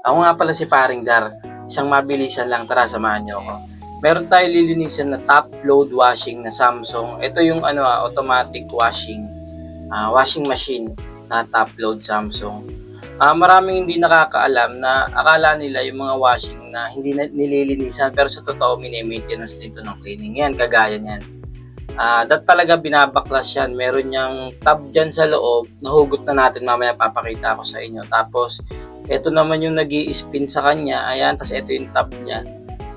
Ako nga pala si Paring Dar. Isang mabilisan lang, tara samahan niyo ako. Meron tayo lilinisan na top load washing na Samsung. Ito yung automatic washing machine na top load Samsung. Maraming hindi nakakaalam na akala nila yung mga washing na hindi na nililinisan pero sa totoo mini-maintenance dito ng cleaning yan, kagaya niyan. Talaga binabaklas yan. Meron niyang tab dyan sa loob. Nahugot na natin. Mamaya papakita ko sa inyo. Tapos, ito naman yung nag spin sa kanya. Ayan. Tapos, ito yung tab niya.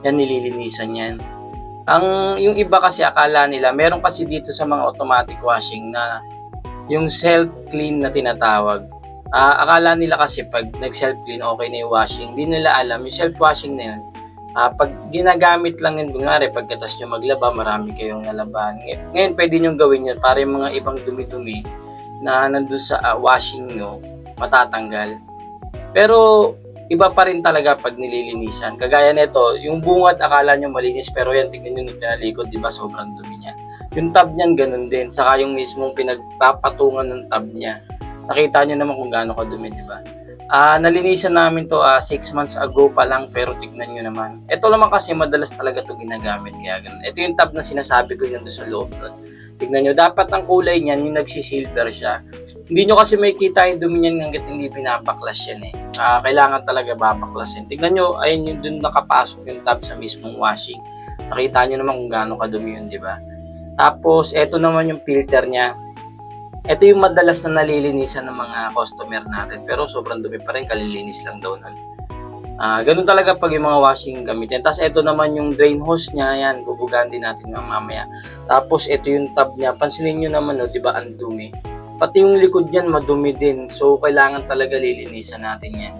Yan, nililinisan yan. Yung iba kasi akala nila, meron kasi dito sa mga automatic washing na yung self-clean na tinatawag. Akala nila kasi pag nag-self-clean, okay na yung washing. Hindi nila alam. Yung self-washing na yun, pag ginagamit lang yun, kunwari, pagkatas nyo maglaba, marami kayong nalaban. Ngayon, pwede nyo gawin yun para yung mga ibang dumi-dumi na nandun sa washing nyo, matatanggal. Pero, iba pa rin talaga pag nililinisan. Kagaya nito, yung bungad, akala nyo malinis, pero yan, tignan nyo nung tinalikod, di ba, sobrang dumi niya. Yung tab niyan, ganun din. Saka yung mismong pinagpapatungan ng tab niya. Nakita nyo naman kung gaano kadumi, di ba? Nalinisan namin to 6 months ago pa lang, pero tignan nyo naman. Ito naman kasi madalas talaga to ginagamit, kaya ganun. Ito yung tab na sinasabi ko yun sa loob nun. Tignan nyo, dapat ang kulay niyan, yung nagsisilver siya. Hindi nyo kasi may kita yung dumi niyan hanggat hindi pinapaklas yan eh. Kailangan talaga babaklasin. Tignan nyo, ayun yung dun nakapasok yung tab sa mismong washing. Nakita nyo naman kung gaano kadumi yun, di ba? Tapos, ito naman yung filter niya. Ito yung madalas na nalilinisan ng mga customer natin. Pero sobrang dumi pa rin, kalilinis lang daw nun. Ganun talaga pag yung mga washing gamitin. Tapos ito naman yung drain hose niya. Yan, bubugaan din natin mamaya. Tapos ito yung tab niya. Pansinin nyo naman, no, di ba, ang dumi. Pati yung likod niyan, madumi din. So, kailangan talaga lilinisan natin yan.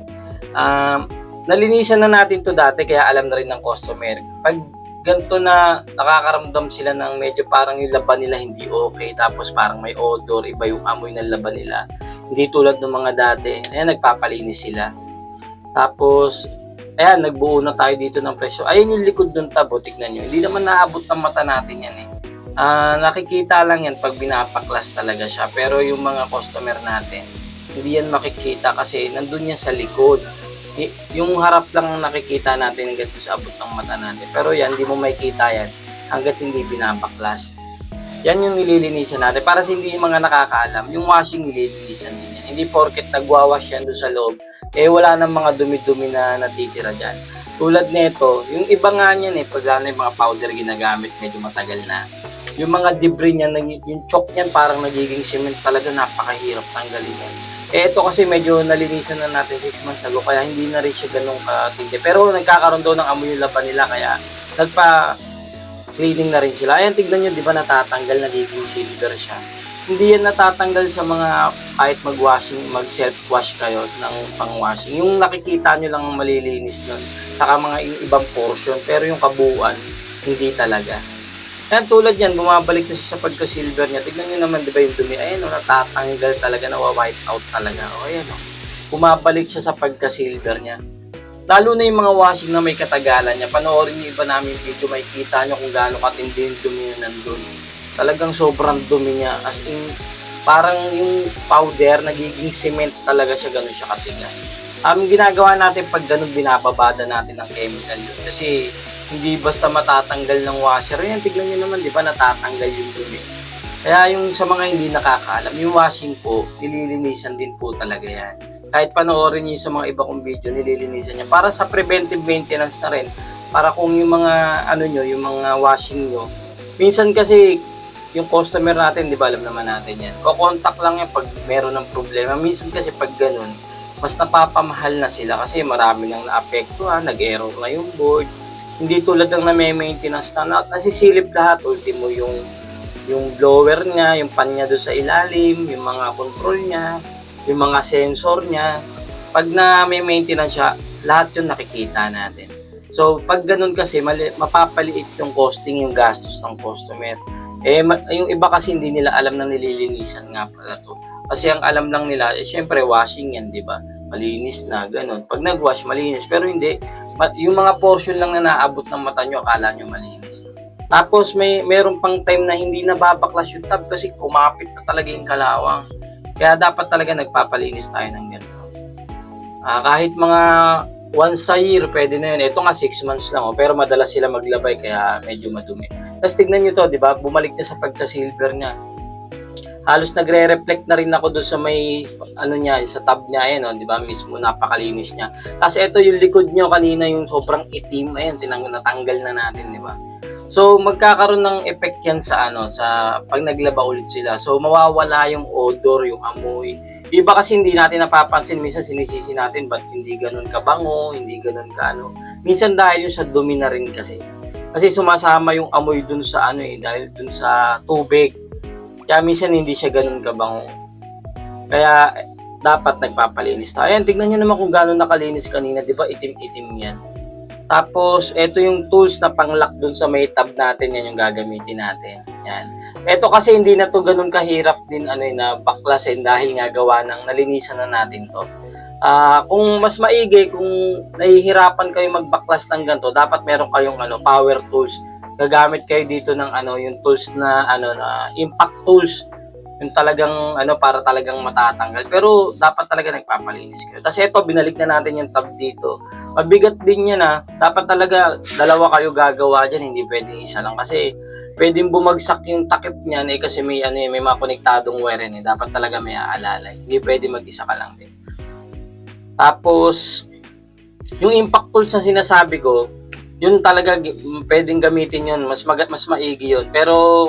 Nalinisan na natin to dati, kaya alam na rin ng customer. Pag ganito na nakakaramdam sila ng medyo parang yung laban nila hindi okay, tapos parang may odor, iba yung amoy ng laban nila. Hindi tulad ng mga dati. Ayan, nagpapalinis sila. Tapos, ayan, nagbuo na tayo dito ng presyo. Ayun yung likod ng tabo, tignan nyo. Hindi naman naabot ng mata natin yan eh. Nakikita lang yan pag binapaklas talaga siya. Pero yung mga customer natin, hindi yan makikita kasi nandun yan sa likod. Yung harap lang nakikita natin hanggang sa abot ng mata natin. Pero yan, hindi mo makikita yan hanggat hindi binabaklas. Yan yung nililinisan natin. Para sa hindi yung mga nakakaalam, yung washing nililinisan din yan. Hindi porket nagwawash yan doon sa loob, wala nang mga dumi-dumi na natitira dyan. Tulad nito, yung iba nga niyan pag lalo yung mga powder ginagamit, medyo matagal na. Yung mga debris niyan, yung chalk niyan parang nagiging cement talaga, napakahirap tanggalin yan. Ito kasi medyo nalinisan na natin 6 months ago, kaya hindi na rin siya ganun katindi. Pero nagkakaroon daw ng amoy yung laban nila, kaya nagpa-cleaning na rin sila. Ayan, tignan nyo, di ba natatanggal, nagiging silver siya. Hindi yan natatanggal sa mga kahit mag-self-wash kayo ng pang-washing. Yung nakikita nyo lang malilinis nun, saka mga ibang portion, pero yung kabuuan, hindi talaga. Ayan, tulad yan, bumabalik na siya sa pagka-silver niya. Tignan nyo naman, di ba yung dumi? Ayan, natatanggal talaga, nawa-white out talaga. O, ayan, bumabalik siya sa pagka-silver niya. Lalo na yung mga washing na may katagalan niya. Panoorin niyo iba namin video, may kita nyo kung gaano katindi yung dumi na nandun. Talagang sobrang dumi niya. As in, parang yung powder, nagiging cement talaga siya, ganun siya katigas. Ginagawa natin pag ganun, binababada natin ng chemical yun. Kasi, hindi basta matatanggal ng washer. Yan, tignan nyo naman, di ba, natatanggal yung dumi. Kaya yung sa mga hindi nakakaalam, yung washing po, nililinisan din po talaga yan. Kahit panoorin nyo sa mga iba kong video, nililinisan niya. Para sa preventive maintenance na rin. Para kung yung mga, yung mga washing nyo. Minsan kasi, yung customer natin, di ba, alam naman natin yan. Ko-contact lang yan pag meron ng problema. Minsan kasi pag ganun, mas napapamahal na sila kasi marami nang naapektuhan, nag-error na yung board. Hindi tulad ng na-maintenance na nasisilip lahat. Ultimo yung blower niya, yung pan niya doon sa ilalim, yung mga control niya, yung mga sensor niya. Pag na-maintenance siya, lahat yun nakikita natin. So, pag ganun kasi, mapapaliit yung costing, yung gastos ng customer. Yung iba kasi hindi nila alam na nililinisan nga pala to. Kasi ang alam lang nila, syempre washing yan, di ba? Malinis na, ganun. Pag nag-wash, malinis. Pero hindi, yung mga portion lang na naabot ng mata nyo, akala nyo malinis. Tapos meron pang time na hindi nababaklas yung tab kasi kumapit na talaga yung kalawang. Kaya dapat talaga nagpapalinis tayo ng ganito. Kahit mga once a year, pwede na yun. Ito nga, 6 months lang, oh, pero madalas sila maglabay, kaya medyo madumi. Tapos tignan nyo to, di ba? Bumalik na sa pagka-silver niya. Halos nagre-reflect na rin ako doon sa may ano niya, sa tab niya, ayan, oh, 'di ba? Mismo napakalinis niya. Kasi ito yung likod niyo kanina, yung sobrang itim, ayan, natanggal na natin, 'di ba? So magkakaroon ng effect 'yan sa ano, sa pag naglaba ulit sila. So mawawala yung odor, yung amoy. Iba kasi hindi natin napapansin, minsan sinisisi natin ba't hindi ganoon kabango, hindi ganoon kaano. Minsan dahil yung sa dumi na rin kasi. Kasi sumasama yung amoy dun sa ano dahil dun sa tubig. Kaya minsan hindi siya ganun kabango. Kaya dapat nagpapalinis tayo. Ayan, tignan nyo naman kung gano'n nakalinis kanina. Di ba itim-itim yan. Tapos, ito yung tools na pang-lock dun sa may tab natin. Yan yung gagamitin natin. Yan. Ito kasi hindi na to ganun kahirap din na baklasin dahil nga gawa ng nalinisan na natin to. Kung mas maigi, kung nahihirapan kayo magbaklas ng ganito, dapat meron kayong power tools. Gagamit kayo dito ng yung tools na na impact tools, yung talagang para talagang matatanggal, pero dapat talaga nagpapalinis kayo. Kasi ito, binalik na natin yung tab dito. Mabigat din yan dapat talaga dalawa kayo gagawa dyan, hindi pwedeng isa lang kasi pwedeng bumagsak yung takip niyan kasi may may mga konektadong wire dapat talaga may aalalay, hindi pwede mag-isa ka lang din. Tapos yung impact tools na sinasabi ko, yun talaga pwedeng gamitin yun, mas maigi yun. Pero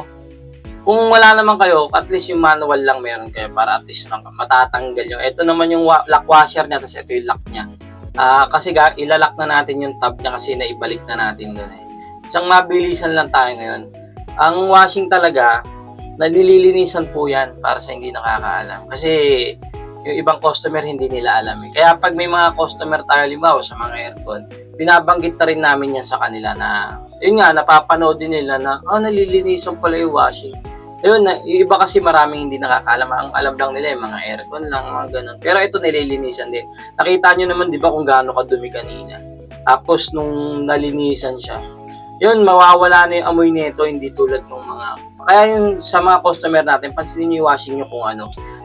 kung wala naman kayo, at least yung manual lang meron kayo para at least matatanggal yung. Ito naman yung lock washer niya, tapos ito yung lock niya. Kasi ilalak na natin yung tab niya kasi naibalik na natin doon Isang mabilisan lang tayo ngayon. Ang washing talaga, nililinisan po yan para sa hindi nakakaalam. Kasi yung ibang customer hindi nila alam Kaya pag may mga customer tayo, limbawa sa mga aircon, binabanggit na rin namin yan sa kanila na, yun nga, napapanood din nila na, nalilinisan pala yung washing. Yun, yung iba kasi maraming hindi nakakaalam. Ang alam lang nila yung mga aircon lang, mga ganun. Pero ito nililinisan din. Nakita nyo naman, di ba, kung gaano kadumi kanina. Tapos, nung nalinisan siya, yun, mawawala na yung amoy nito, hindi tulad ng mga. Kaya yung sa mga customer natin, pansinin nyo yung washing nyo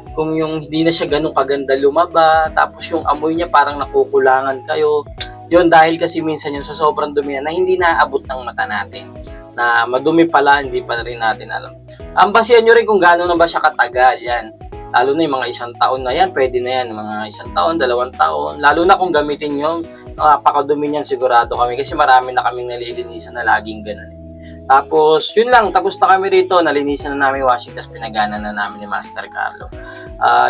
kung yung hindi na siya ganun kaganda lumaba, tapos yung amoy niya parang nakukulangan kayo. Yun, dahil kasi minsan yun sa sobrang dumi na hindi naaabot ng mata natin. Na madumi pala, hindi pa rin natin alam. Basihan nyo rin kung gaano na ba siya katagal. Yan. Lalo na yung mga 1 taon na yan, pwede na yan. Mga 1 taon, 2 taon. Lalo na kung gamitin nyo, napakadumi niyan sigurado kami. Kasi marami na kaming nalilinisan na laging ganun Tapos, yun lang. Tapos na kami rito. Nalinisan na namin washing, tapos pinagana na namin ni Master Carlo.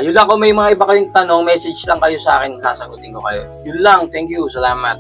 Yun lang, kung may mga iba kayong tanong, message lang kayo sa akin, sasagutin ko kayo. Yun lang, thank you, salamat.